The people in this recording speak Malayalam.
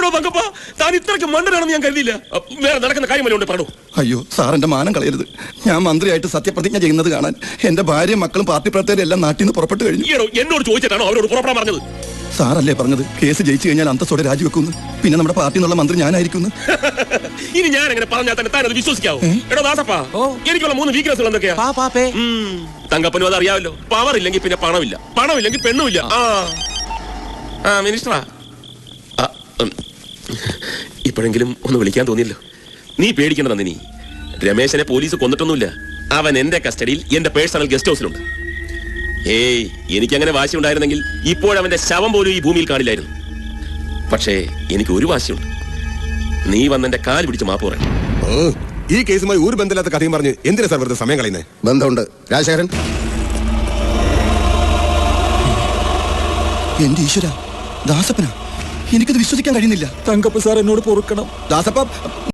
എടോ തങ്കപ്പ, താൻ ഇത്രയ്ക്ക് മണ്ടനാണെന്ന് ഞാൻ കരുതിയില്ല. വേറെ നടക്കുന്ന കാര്യമല്ലോണ്ട് പറഞ്ഞു. അയ്യോ സാർ, എന്റെ മാനം കളയരുത്. ഞാൻ മന്ത്രിയായിട്ട് സത്യപ്രതിജ്ഞ ചെയ്യുന്നത് കാണാൻ എന്റെ ഭാര്യയും മക്കളും പാർട്ടി പ്രവർത്തകരും എല്ലാം നാട്ടിൽ നിന്ന് പുറപ്പെട്ടു കഴിഞ്ഞു. ഈടോ എന്നോട് ചോദിച്ചിട്ടാണോ അവരോട് പുറപ്പെടാൻ പറഞ്ഞത്? സാറല്ലേ പറഞ്ഞത് കേസ് ജയിച്ചു കഴിഞ്ഞാൽ അന്തസ്സോടെ രാജിവെക്കുന്നു, പിന്നെ നമ്മുടെ പാർട്ടിയിൽ നിന്നുള്ള മന്ത്രി ഞാനായിരിക്കുന്നു. ഇനി ഞാൻ അങ്ങനെ പറഞ്ഞാൽ തന്നെ താനത് വിശ്വസിക്കാവോ? എടോ ദാസപ്പാ, എനിക്കുള്ള 3 വീക്ക്നെസ്സുകൾ എന്തൊക്കെയാ? തങ്കപ്പനും അത് അറിയാമല്ലോ. പവർ ഇല്ലെങ്കിൽ പിന്നെ പണമില്ല, പണമില്ലെങ്കിൽ പെണ്ണുമില്ല. മിനിസ്റ്ററാ, ഇപ്പോഴെങ്കിലും ഒന്ന് വിളിക്കാൻ തോന്നിയല്ലോ. നീ പേടിക്കേണ്ട നന്ദിനി, രമേശനെ പോലീസ് കൊന്നിട്ടൊന്നുമില്ല. അവൻ എന്റെ കസ്റ്റഡിയിൽ എന്റെ പേഴ്സണൽ ഗസ്റ്റ് ഹൗസിലുണ്ട്. ഏയ്, എനിക്കങ്ങനെ വാശി ഉണ്ടായിരുന്നെങ്കിൽ ഇപ്പോഴവന്റെ ശവം പോലും ഈ ഭൂമിയിൽ കാണില്ലായിരുന്നു. പക്ഷേ എനിക്ക് ഒരു വാശിയുണ്ട്. നീ വന്നെന്റെ കാൽ പിടിച്ച് മാപ്പ് പറയണം. ഈ കേസുമായി ഒരു ബന്ധമില്ലാത്ത കഥയും പറഞ്ഞ് എന്തിനാ സാർ വെറുതെ സമയം കളയുന്നത്? ബന്ധമുണ്ട് രാജശേഖരൻ. എന്റെ ഈശ്വര, ദാസപ്പനാ, എനിക്കത് വിശ്വസിക്കാൻ കഴിയുന്നില്ല. തങ്കപ്പ സാർ എന്നോട് പൊറുക്കണം. ദാസപ്പ